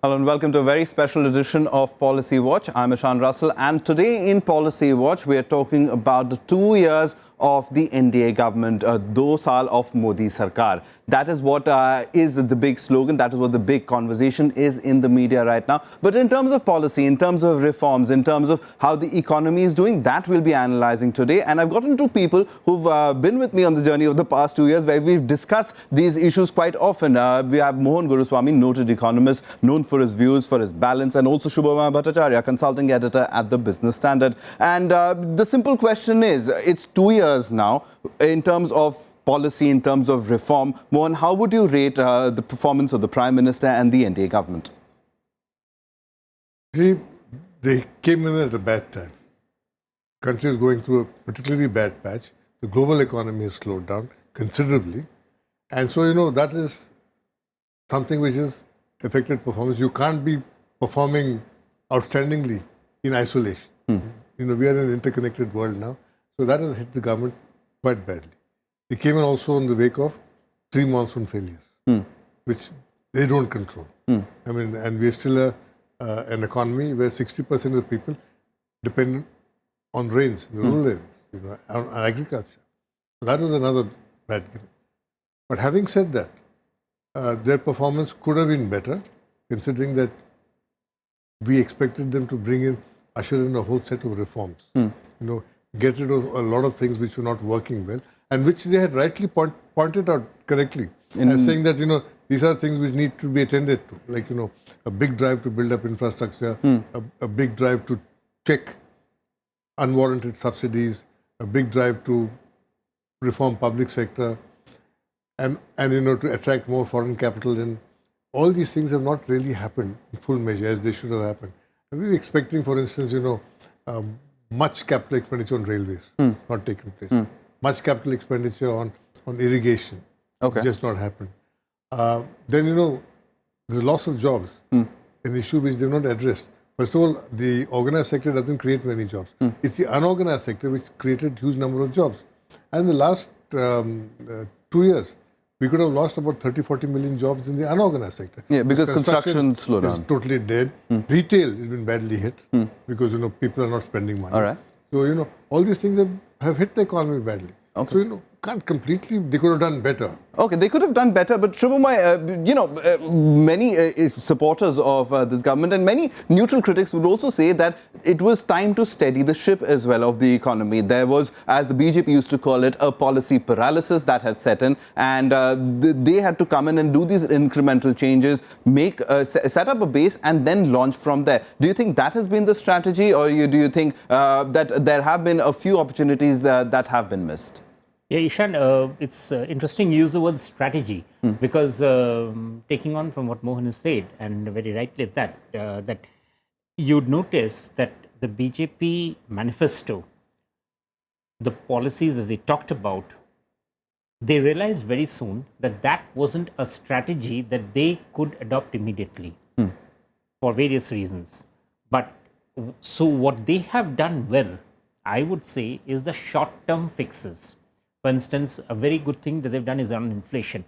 Hello and welcome to a very special edition of Policy Watch. I'm Ishan and today in Policy Watch we are talking about the 2 years of the NDA government, 2 saal of Modi Sarkar. That is what is the big slogan, that is what the big conversation is in the media right now. But in terms of policy, in terms of reforms, in terms of how the economy is doing, that we'll be analysing today. And I've gotten two people who've been with me on the journey of the past 2 years where we've discussed these issues quite often. We have Mohan Guruswamy, noted economist, known for his views, for his balance, and also Subhomoy Bhattacharya, consulting editor at the Business Standard. And the simple question is, it's 2 years now in terms of policy, in terms of reform. Mohan, how would you rate the performance of the Prime Minister and the NDA government? They came in at a bad time. The country is going through a particularly bad patch. The global economy has slowed down considerably. And so, that is something which has affected performance. You can't be performing outstandingly in isolation. We are in an interconnected world now. So that has hit the government quite badly. They came in also in the wake of 3 monsoon failures, which they don't control. And we're still an economy where 60% of the people depend on rains, the rural areas, on agriculture. So that was another bad game. But having said that, their performance could have been better, considering that we expected them to usher in a whole set of reforms. Get rid of a lot of things which were not working well, and which they had rightly pointed out correctly, as saying that, these are things which need to be attended to, like, a big drive to build up infrastructure, a big drive to check unwarranted subsidies, a big drive to reform public sector, and to attract more foreign capital in. All these things have not really happened in full measure as they should have happened. And we were expecting, for instance, much capital expenditure on railways, not taken place. Much capital expenditure on irrigation, just not happened. Then, the loss of jobs, an issue which they've not addressed. First of all, the organized sector doesn't create many jobs. It's the unorganized sector which created huge number of jobs. And the last 2 years, we could have lost about 30-40 million jobs in the unorganized sector. Yeah, because construction slowed down. Is totally dead. Retail has been badly hit because, people are not spending money. All right. So, all these things have hit the economy badly. Okay. So, can't completely, they could have done better. Okay, they could have done better, but Subhomoy, many supporters of this government and many neutral critics would also say that it was time to steady the ship as well of the economy. There was, as the BJP used to call it, a policy paralysis that had set in, and they had to come in and do these incremental changes, set up a base and then launch from there. Do you think that has been the strategy, or do you think that there have been a few opportunities that have been missed? Yeah, Ishan, it's interesting you use the word strategy because taking on from what Mohan has said, and very rightly that you'd notice that the BJP manifesto, the policies that they talked about, they realized very soon that that wasn't a strategy that they could adopt immediately for various reasons. But so what they have done well, I would say, is the short-term fixes. For instance, a very good thing that they've done is on inflation.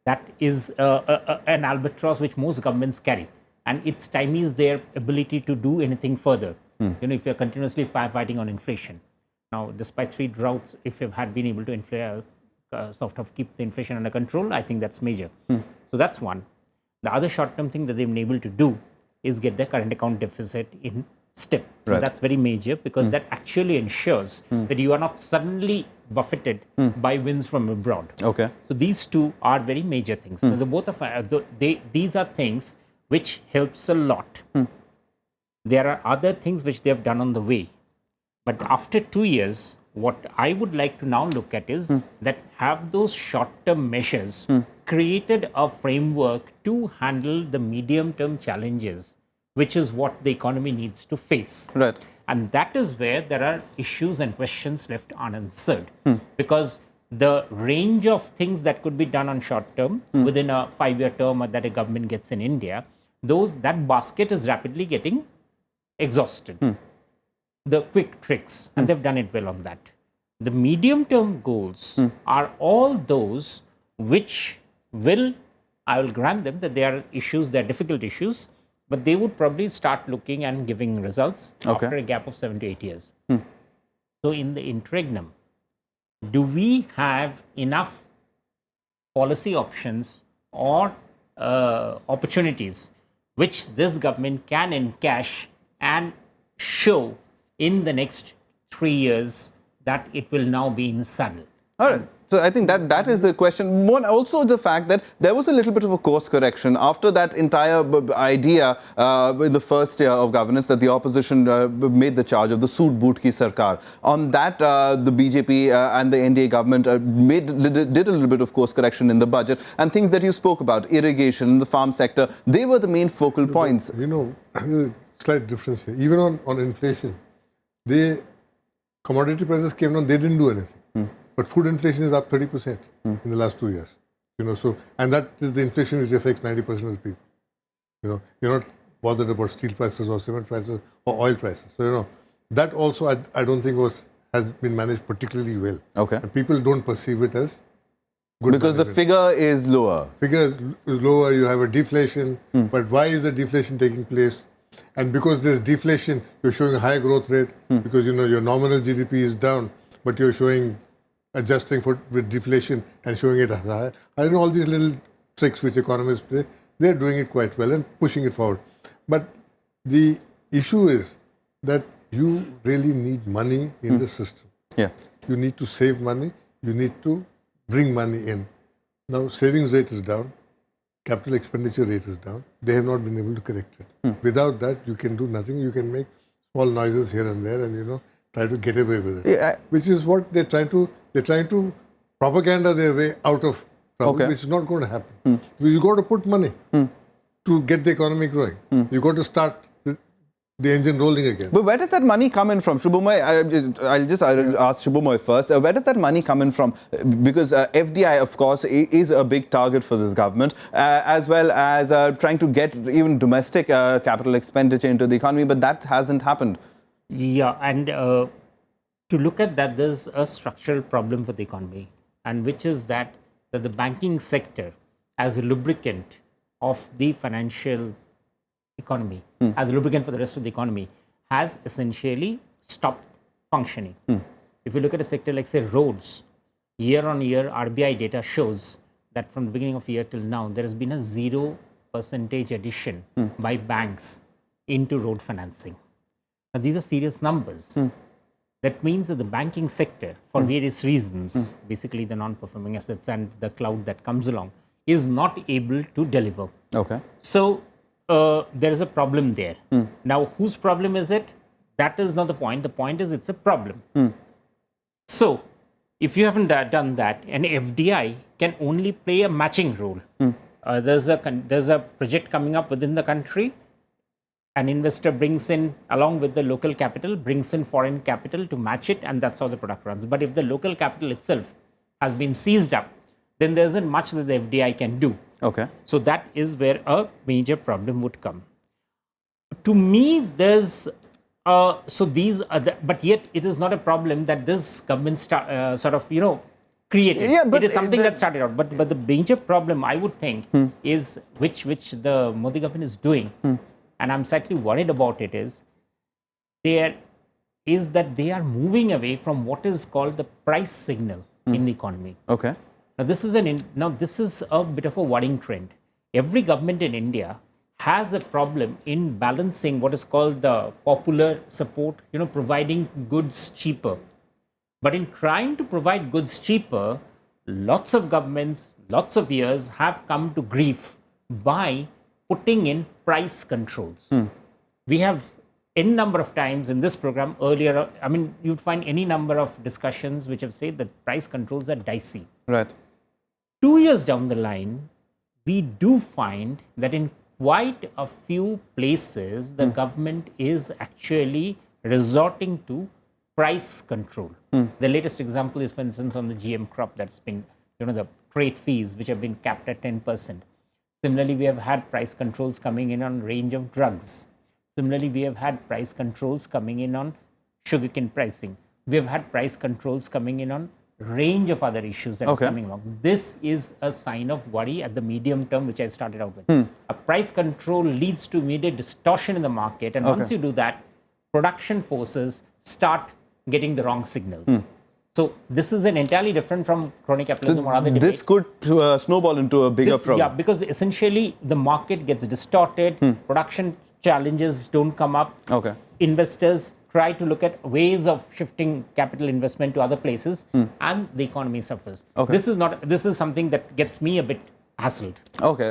That is an albatross which most governments carry, and it stymies their ability to do anything further. If you're continuously firefighting on inflation. Now, despite 3 droughts, if you've been able to keep the inflation under control, I think that's major. So that's one. The other short-term thing that they've been able to do is get their current account deficit in step. So that's very major because that actually ensures that you are not suddenly buffeted by winds from abroad. Okay. So these two are very major things. So the both of these are things which helps a lot. There are other things which they have done on the way. But after 2 years, what I would like to now look at is that have those short-term measures created a framework to handle the medium-term challenges, which is what the economy needs to face. Right. And that is where there are issues and questions left unanswered. Because the range of things that could be done on short term within a 5-year term that a government gets in India, that basket is rapidly getting exhausted. The quick tricks, and they've done it well on that. The medium term goals are all those which will I will grant them that there are issues, there are difficult issues, but they would probably start looking and giving results after a gap of 7 to 8 years. So in the interregnum, do we have enough policy options or opportunities which this government can encash and show in the next 3 years that it will now be in saddle? All right. So I think that is the question. One, also the fact that there was a little bit of a course correction after that entire idea in the first year of governance that the opposition made the charge of the Soot Boot Ki Sarkar. On that, the BJP and the NDA government did a little bit of course correction in the budget, and things that you spoke about, irrigation, the farm sector, they were the main focal points. You know, slight difference here. Even on inflation, commodity prices came down, they didn't do anything. But food inflation is up 30% in the last 2 years. You know, so, and that is the inflation which affects 90% of the people. You know, you're not bothered about steel prices or cement prices or oil prices. So, you know, that also I don't think has been managed particularly well. Okay. And people don't perceive it as good because management. The figure is lower. Figure is lower, you have a deflation. But why is the deflation taking place? And because there's deflation, you're showing a high growth rate because, you know, your nominal GDP is down, but you're showing adjusting with deflation and showing it as high. I know all these little tricks which economists play, they're doing it quite well and pushing it forward. But the issue is that you really need money in the system. Yeah. You need to save money, you need to bring money in. Now, savings rate is down, capital expenditure rate is down. They have not been able to correct it. Without that, you can do nothing. You can make small noises here and there and, you know, try to get away with it. Yeah. Which is what they're trying to propaganda their way out of trouble, Okay. which is not going to happen. You got to put money to get the economy growing. You got to start the engine rolling again. But where did that money come in from? Subhomoy, I'll ask Subhomoy first. Where did that money come in from? Because FDI, of course, is a big target for this government, as well as trying to get even domestic capital expenditure into the economy, but that hasn't happened. Yeah, and to look at that, there's a structural problem for the economy, and which is that the banking sector, as a lubricant of the financial economy, as a lubricant for the rest of the economy, has essentially stopped functioning. If you look at a sector like, say, roads, year on year, RBI data shows that from the beginning of the year till now, there has been a 0% addition by banks into road financing. Now, these are serious numbers. That means that the banking sector, for various reasons, basically the non-performing assets and the cloud that comes along, is not able to deliver. Okay. So, there is a problem there. Now, whose problem is it? That is not the point. The point is it's a problem. So, if you haven't done that, an FDI can only play a matching role. There's a project coming up within the country. An investor brings in, along with the local capital, brings in foreign capital to match it, and that's how the product runs. But if the local capital itself has been seized up, then there isn't much that the FDI can do. Okay. So that is where a major problem would come. To me, there's but yet it is not a problem that this government created. Yeah, but it is something that started out. But the major problem, I would think, is which the Modi government is doing, and I'm slightly worried about it, is that they are moving away from what is called the price signal in the economy. Okay. Now, this is a bit of a worrying trend. Every government in India has a problem in balancing what is called the popular support, providing goods cheaper. But in trying to provide goods cheaper, lots of governments, lots of years have come to grief by putting in price controls. We have n number of times in this program earlier, you'd find any number of discussions which have said that price controls are dicey. Right. 2 years down the line, we do find that in quite a few places, the government is actually resorting to price control. The latest example is, for instance, on the GM crop that's been, the trade fees which have been capped at 10%. Similarly, we have had price controls coming in on range of drugs. Similarly, we have had price controls coming in on sugarcane pricing. We have had price controls coming in on range of other issues that is coming along. This is a sign of worry at the medium term, which I started out with. A price control leads to immediate distortion in the market, and once you do that, production forces start getting the wrong signals. So this is an entirely different from crony capitalism or other debate. This could snowball into a bigger problem. Yeah, because essentially the market gets distorted, production challenges don't come up. Investors try to look at ways of shifting capital investment to other places, and the economy suffers. This is something that gets me a bit hassled.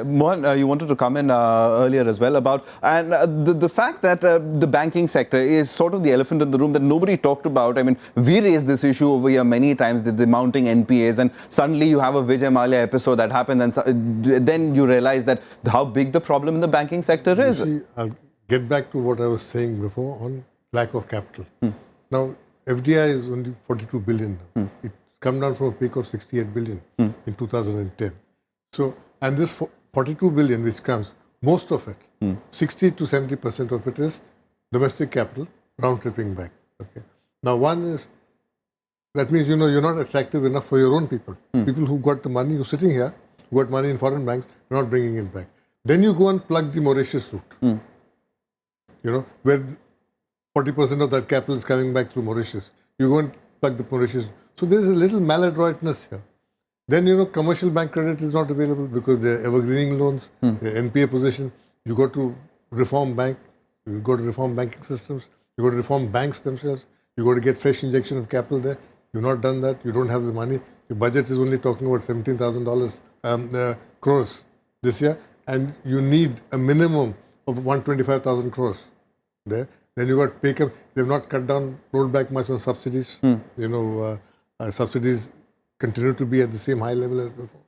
Mohan, you wanted to come in earlier as well about, and the fact that the banking sector is sort of the elephant in the room that nobody talked about. I mean, we raised this issue over here many times, the mounting NPAs, and suddenly you have a Vijay Mallya episode that happened, and then you realize that how big the problem in the banking sector is. See, I'll get back to what I was saying before on lack of capital. Now, FDI is only 42 billion now. It's come down from a peak of 68 billion in 2010. So, and this 42 billion which comes, most of it, 60 to 70% of it is domestic capital round-tripping back. Now, one is, that means, you're not attractive enough for your own people. People who got the money, who's sitting here, who got money in foreign banks, are not bringing it back. Then you go and plug the Mauritius route, where 40% of that capital is coming back through Mauritius. You go and plug the Mauritius. So there's a little maladroitness here. Then, commercial bank credit is not available because they're evergreening loans, they're NPA position. You got to reform bank, you got to reform banking systems, you got to reform banks themselves, you got to get fresh injection of capital there. You've not done that, you don't have the money. The budget is only talking about $17,000 crores this year, and you need a minimum of 125,000 crores there. Then you got PayCom, they've not cut down, rolled back much on subsidies. Subsidies continue to be at the same high level as before.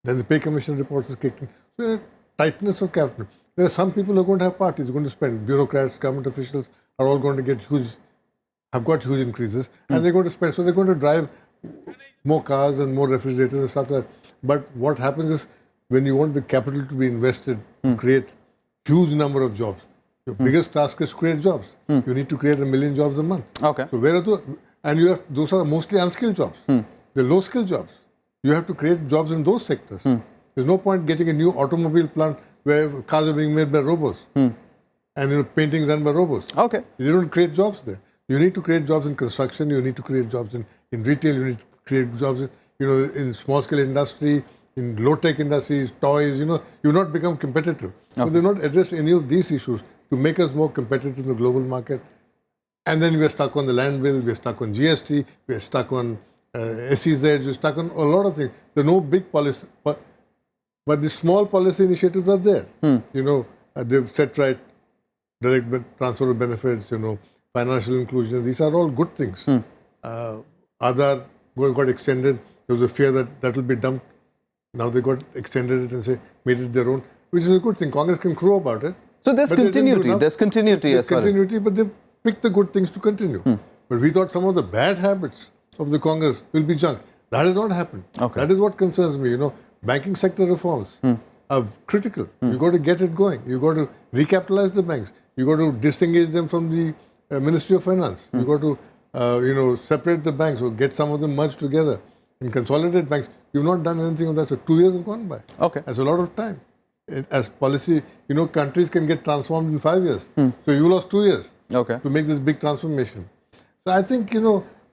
Then the pay commission reports is kicked in. So there is tightness of capital. There are some people who are going to have parties, going to spend. Bureaucrats, government officials are all going to get have got huge increases, and they're going to spend. So they're going to drive more cars and more refrigerators and stuff like that. But what happens is, when you want the capital to be invested to create huge number of jobs, your biggest task is to create jobs. You need to create 1 million jobs a month. So where are those? And those are mostly unskilled jobs. They're low-skilled jobs. You have to create jobs in those sectors. There's no point getting a new automobile plant where cars are being made by robots and painting done by robots. You don't create jobs there. You need to create jobs in construction. You need to create jobs in retail. You need to create jobs in small-scale industry, in low-tech industries, toys. You not become competitive. So they not address any of these issues to make us more competitive in the global market. And then we are stuck on the land bill. We are stuck on GST. We are stuck on SEZ, you're stuck on a lot of things. There are no big policy, but the small policy initiatives are there. They've set right, direct transfer of benefits, financial inclusion. These are all good things. Aadhaar got extended. There was a fear that will be dumped. Now they got extended it and made it their own, which is a good thing. Congress can crow about it. So there's continuity. There's continuity, but they've picked the good things to continue. But we thought some of the bad habits of the Congress will be junk. That has not happened. That is what concerns me. Banking sector reforms are critical. You got to get it going. You got to recapitalize the banks. You got to disengage them from the Ministry of Finance. You got to, separate the banks or get some of them merged together and consolidate banks. You've not done anything of that. So 2 years have gone by. That's a lot of time. As policy, countries can get transformed in 5 years. So you lost 2 years to make this big transformation. So I think,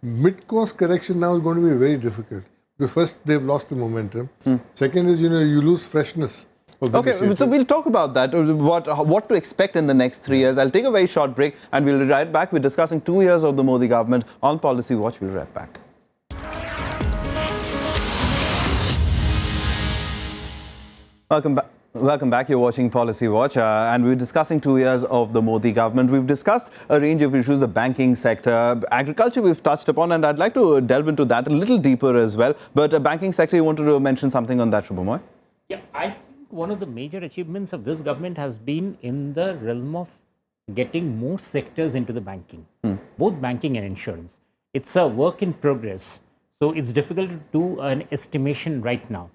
mid-course correction now is going to be very difficult. Because first, they've lost the momentum. Second is, you lose freshness of the initiative. So we'll talk about that, what to expect in the next 3 years. I'll take a very short break and we'll be right back. We're discussing 2 years of the Modi government on Policy Watch. We'll be right back. Welcome back. You're watching Policy Watch and we're discussing 2 years of the Modi government. We've discussed a range of issues, the banking sector, agriculture we've touched upon, and I'd like to delve into that a little deeper as well. But banking sector, you wanted to mention something on that, Subhomoy? Yeah, I think one of the major achievements of this government has been in the realm of getting more sectors into the banking, both banking and insurance. It's a work in progress, so it's difficult to do an estimation right now.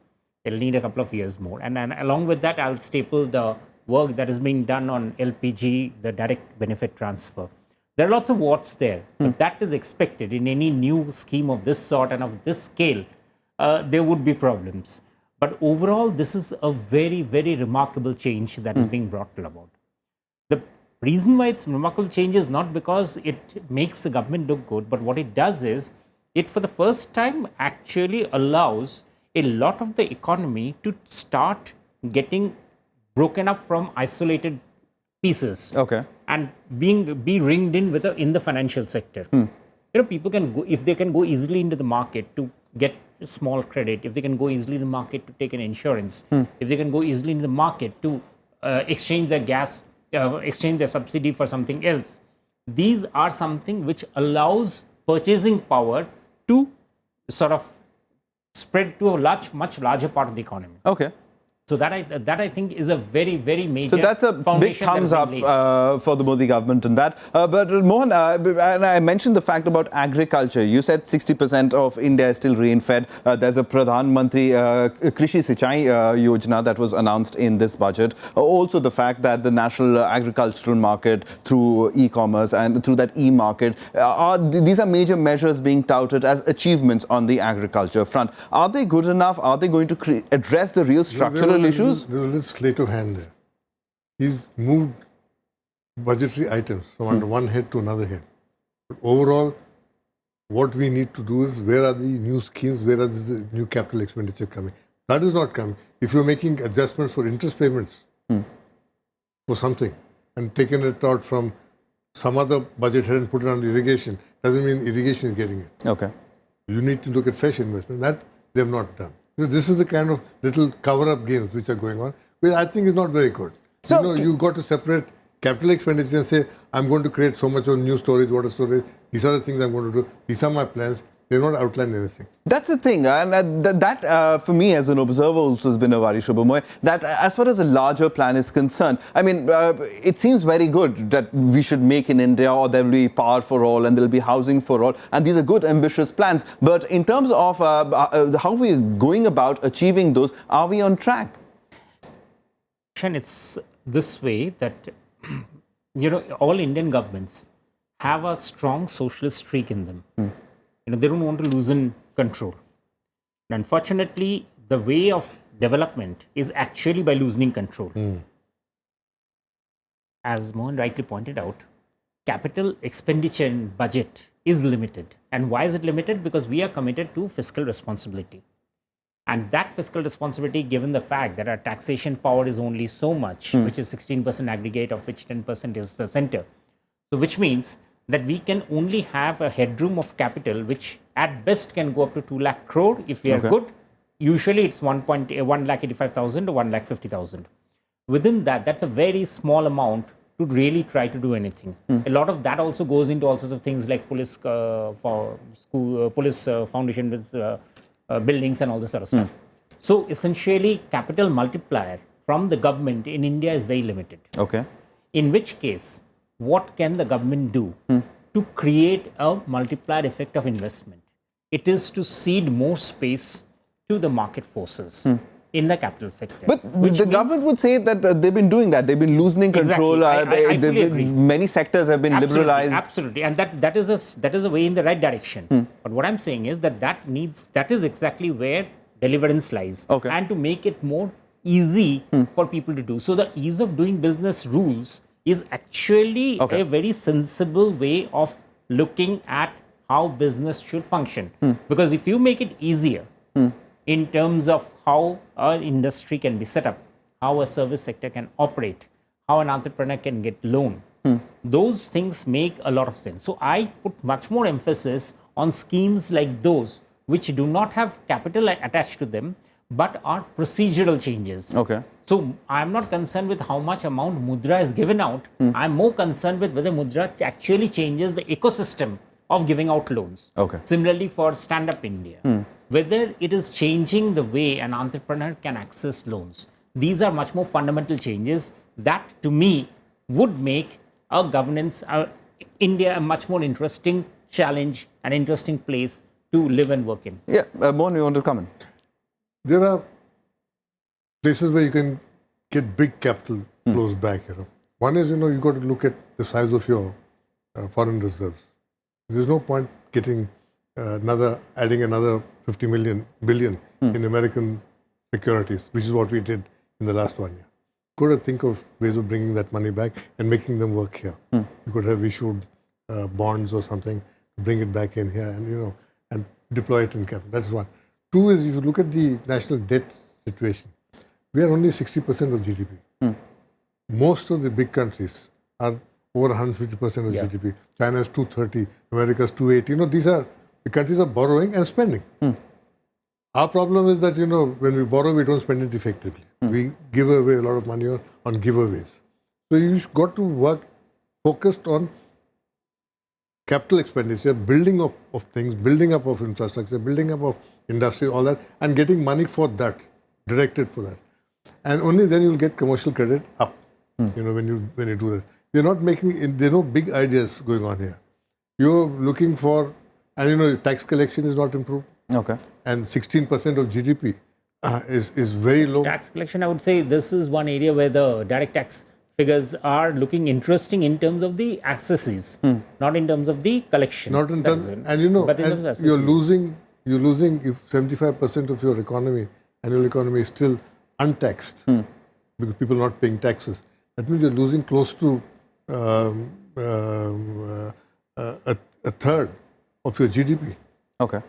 It'll need a couple of years more. And along with that, I'll staple the work that is being done on LPG, the direct benefit transfer. There are lots of what's there, but that is expected in any new scheme of this sort and of this scale. There would be problems. But overall, this is a very, very remarkable change that is being brought about. The reason why it's remarkable change is not because it makes the government look good, but what it does is it for the first time actually allows a lot of the economy to start getting broken up from isolated pieces. Okay. And be ringed in with in the financial sector. People can go, if they can go easily into the market to get small credit, if they can go easily in the market to take an insurance, if they can go easily in the market to exchange their gas, exchange their subsidy for something else, these are something which allows purchasing power to sort of spread to a much larger part of the economy. Okay. So that I think is a very, very major. So that's a big thumbs up for the Modi government in that. But Mohan, and I mentioned the fact about agriculture. You said 60% of India is still rain-fed. There's a Pradhan Mantri Krishi Sinchai Yojana that was announced in this budget. Also the fact that the national agricultural market through e-commerce and through that e-market, these are major measures being touted as achievements on the agriculture front. Are they good enough? Are they going to address the real structural issues? There's a little sleight of hand there. He's moved budgetary items from under one head to another head. But overall, what we need to do is, where are the new schemes, where are the new capital expenditure coming? That is not coming. If you're making adjustments for interest payments for something and taking it out from some other budget head and put it on irrigation, doesn't mean irrigation is getting it. Okay. You need to look at fresh investment. That they have not done. This is the kind of little cover-up games which are going on, which I think is not very good. So, you've got to separate capital expenditure and say, I'm going to create so much of new storage, water storage. These are the things I'm going to do. These are my plans. They've not outlined anything. That's the thing, and that for me as an observer also has been a worry, Subhomoy, that as far as a larger plan is concerned, I mean, it seems very good that we should make in India, or there will be power for all and there will be housing for all, and these are good, ambitious plans. But in terms of how we're going about achieving those, are we on track? It's this way that, all Indian governments have a strong socialist streak in them. They don't want to loosen control. And unfortunately, the way of development is actually by loosening control. As Mohan rightly pointed out, capital expenditure in budget is limited. And why is it limited? Because we are committed to fiscal responsibility. And that fiscal responsibility, given the fact that our taxation power is only so much, which is 16% aggregate, of which 10% is the center. So which means that we can only have a headroom of capital which at best can go up to 2 lakh crore if we are good. Usually it's 1,85,000 or 1,50,000. Within that, that's a very small amount to really try to do anything. A lot of that also goes into all sorts of things like police police foundation with buildings and all this sort of stuff. So essentially, capital multiplier from the government in India is very limited. Okay. In which case, what can the government do to create a multiplier effect of investment? It is to cede more space to the market forces in the capital sector. But the government would say that they've been doing that. They've been loosening control. Exactly. I fully agree. Many sectors have been liberalized. Absolutely. And that is a way in the right direction. But what I'm saying is that is exactly where deliverance lies. Okay. And to make it more easy for people to do. So the ease of doing business rules is actually a very sensible way of looking at how business should function. Because if you make it easier in terms of how an industry can be set up, how a service sector can operate, how an entrepreneur can get loan, those things make a lot of sense. So I put much more emphasis on schemes like those which do not have capital attached to them, but are procedural changes. Okay. So I'm not concerned with how much amount Mudra is given out. I'm more concerned with whether Mudra actually changes the ecosystem of giving out loans. Okay. Similarly for Stand Up India, whether it is changing the way an entrepreneur can access loans. These are much more fundamental changes that, to me, would make our governance, India, a much more interesting challenge, an interesting place to live and work in. Yeah, Mohan, you want to comment? There are places where you can get big capital flows back. One is, you got to look at the size of your foreign reserves. There's no point getting adding another 50 billion in American securities, which is what we did in the last 1 year. Could have think of ways of bringing that money back and making them work here. You could have issued bonds or something, bring it back in here, and and deploy it in capital. That is one. Two is, if you look at the national debt situation, we are only 60% of GDP. Most of the big countries are over 150% of GDP. China is 230, America is 280. These are the countries are borrowing and spending. Our problem is that when we borrow, we don't spend it effectively. We give away a lot of money on giveaways. So you've got to work focused on capital expenditure, building up of things, building up of infrastructure, building up of industry, all that, and getting money for that, directed for that. And only then you'll get commercial credit up. When you do that. There are no big ideas going on here. You're looking for, and tax collection is not improved. Okay. And 16% of GDP is very low. Tax collection, I would say this is one area where the direct tax figures are looking interesting in terms of the accesses, not in terms of the collection. Not in terms, and you're losing if 75% of your annual economy is still untaxed because people are not paying taxes. That means you're losing close to a third of your GDP. Okay.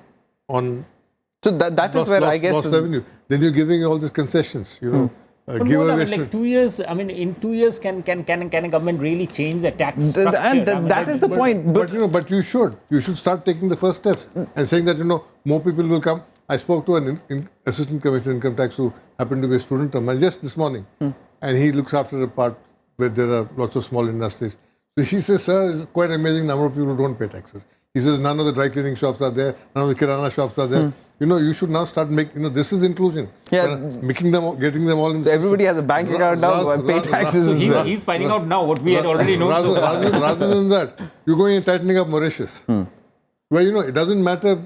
So that is where I guess lost revenue. Then you're giving all these concessions. But like 2 years. I mean, in 2 years, can a government really change the tax structure? And that is the point. But you should start taking the first steps and saying that more people will come. I spoke to an assistant commissioner income tax who happened to be a student of mine just this morning, and he looks after a part where there are lots of small industries. So he says, sir, it's quite amazing number of people who don't pay taxes. He says none of the dry cleaning shops are there, none of the kirana shops are there. You should now start making, this is inclusion. Yeah. Getting them all in the everybody has a bank account now, pay taxes. So he's finding out now what we had already known. Rather than that, you're going and tightening up Mauritius. Where, it doesn't matter,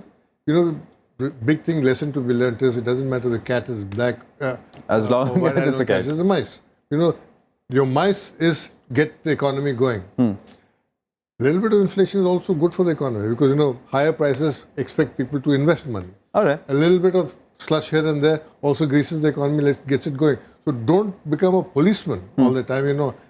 the big thing lesson to be learned is it doesn't matter the cat is black. As long as it's a cat. It's the mice. Your mice is get the economy going. A little bit of inflation is also good for the economy because, higher prices expect people to invest money. All right. A little bit of slush here and there also greases the economy, gets it going. So don't become a policeman all the time,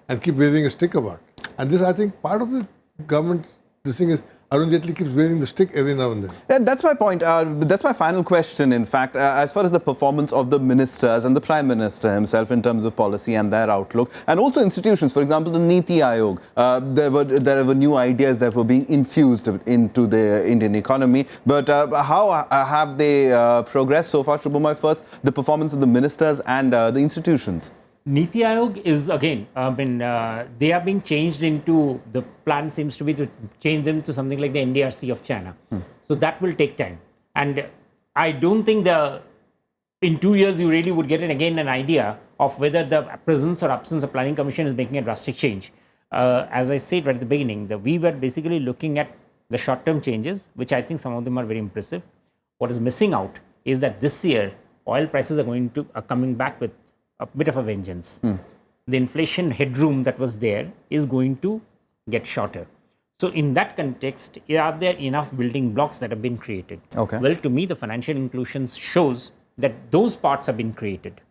and keep waving a stick about. And this, I think, part of the government, this thing is, Arun Jaitley keeps waving the stick every now and then. Yeah, that's my point. That's my final question, in fact, as far as the performance of the ministers and the Prime Minister himself in terms of policy and their outlook, and also institutions. For example, the Niti Aayog. There were new ideas that were being infused into the Indian economy. But how have they progressed so far? Subhomoy, first, the performance of the ministers and the institutions. Niti Aayog is again, they are being changed into, the plan seems to be to change them to something like the NDRC of China. So that will take time. And I don't think in 2 years you really would get an idea of whether the presence or absence of Planning Commission is making a drastic change. As I said right at the beginning, we were basically looking at the short-term changes, which I think some of them are very impressive. What is missing out is that this year, oil prices are coming back with a bit of a vengeance. The inflation headroom that was there is going to get shorter. So in that context, are there enough building blocks that have been created? Okay. Well, to me, the financial inclusion shows that those parts have been created.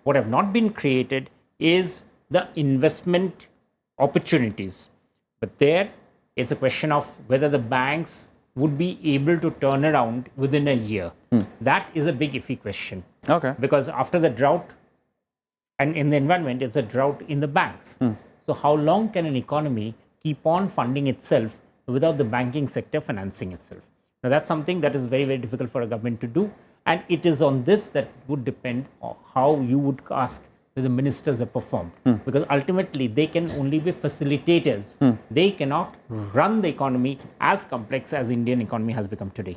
What have not been created is the investment opportunities. But there, it's a question of whether the banks would be able to turn around within a year. That is a big iffy question. Okay. Because after the drought, and in the environment, it's a drought in the banks. So how long can an economy keep on funding itself without the banking sector financing itself? Now, that's something that is very, very difficult for a government to do. And it is on this that would depend on how you would ask that the ministers have performed. Because ultimately, they can only be facilitators. They cannot run the economy as complex as Indian economy has become today.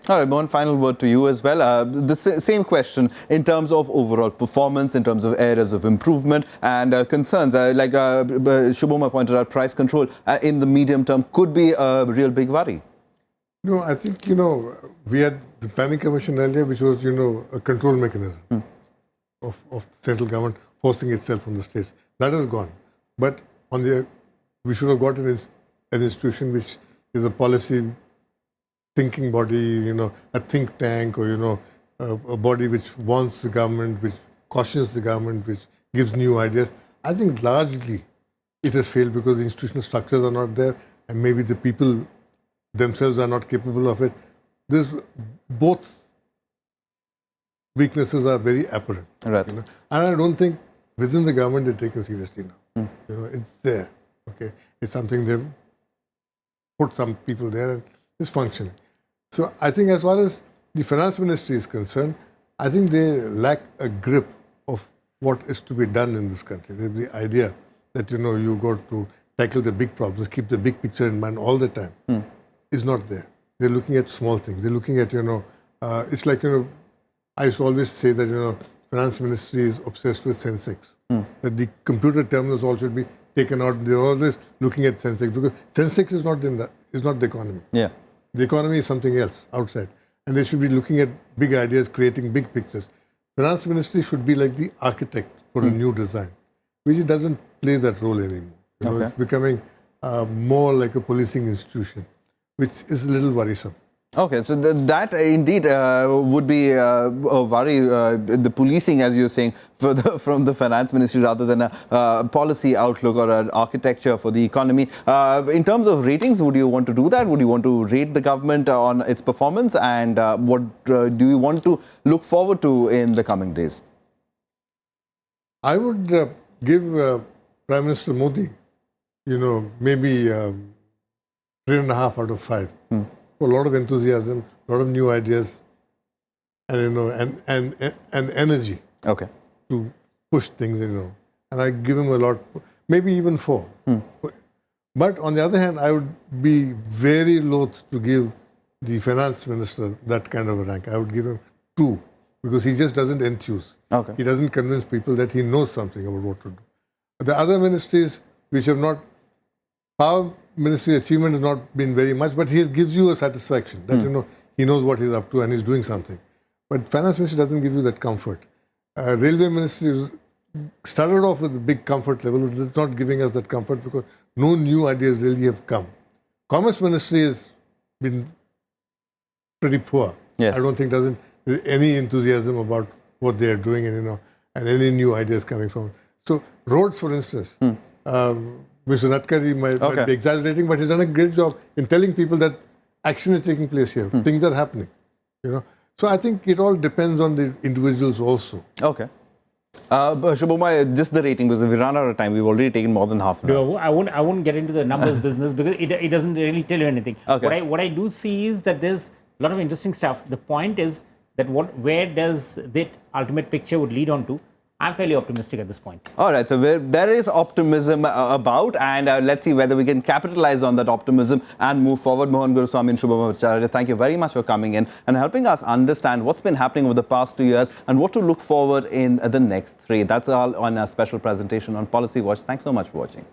All right, one final word to you as well. The same question in terms of overall performance, in terms of areas of improvement and concerns. Like Subhomoy pointed out, price control in the medium term could be a real big worry. No, I think, we had the Planning Commission earlier, which was, a control mechanism of the central government forcing itself on the states. That is gone. But we should have gotten an institution which is a policy thinking body, you know, a think tank, or, you know, a body which warns the government, which cautions the government, which gives new ideas. I think largely it has failed because the institutional structures are not there, and maybe the people themselves are not capable of it. Both weaknesses are very apparent. Right. You know? And I don't think within the government they're taken seriously now. You know, it's there. Okay, it's something they've put some people there and it's functioning. So I think as far as the finance ministry is concerned, I think they lack a grip of what is to be done in this country. The idea that, you know, you got to tackle the big problems, keep the big picture in mind all the time, is not there. They're looking at small things. They're looking at, you know, it's like, you know, I used to always say that, you know, finance ministry is obsessed with Sensex. That the computer terminals all should be taken out. They're always looking at Sensex because Sensex is not the economy. Yeah. The economy is something else outside. And they should be looking at big ideas, creating big pictures. Finance ministry should be like the architect for a new design, which doesn't play that role anymore. You know, it's becoming more like a policing institution, which is a little worrisome. Okay, so that indeed would be a worry, the policing, as you're saying, from the finance ministry rather than a policy outlook or an architecture for the economy. In terms of ratings, would you want to do that? Would you want to rate the government on its performance? And what do you want to look forward to in the coming days? I would give Prime Minister Modi, you know, maybe 3.5 out of 5. For a lot of enthusiasm, a lot of new ideas, and, you know, and energy to push things, you know. And I give him a lot, maybe even 4. But on the other hand, I would be very loath to give the finance minister that kind of a rank. I would give him 2 because he just doesn't enthuse. He doesn't convince people that he knows something about what to do. The other ministries which have not, power ministry achievement has not been very much, but he gives you a satisfaction that, you know, he knows what he's up to and he's doing something. But finance ministry doesn't give you that comfort. Railway ministry started off with a big comfort level, but it's not giving us that comfort because no new ideas really have come. Commerce ministry has been pretty poor. Yes. I don't think there's any enthusiasm about what they are doing, and, you know, and any new ideas coming from it. So roads, for instance, Mr. Nadkari might be exaggerating, but he's done a great job in telling people that action is taking place here. Things are happening, you know. So I think it all depends on the individuals also. Okay. Subhomoy, just the rating, because we run out of time. We've already taken more than half an hour. No, I won't get into the numbers business because it doesn't really tell you anything. What I do see is that there's a lot of interesting stuff. The point is that where does that ultimate picture would lead on to? I'm fairly optimistic at this point. All right, so there is optimism about, and let's see whether we can capitalize on that optimism and move forward. Mohan, Guruswamy and Bhattacharya, thank you very much for coming in and helping us understand what's been happening over the past 2 years and what to look forward in the next 3. That's all on a special presentation on Policy Watch. Thanks so much for watching.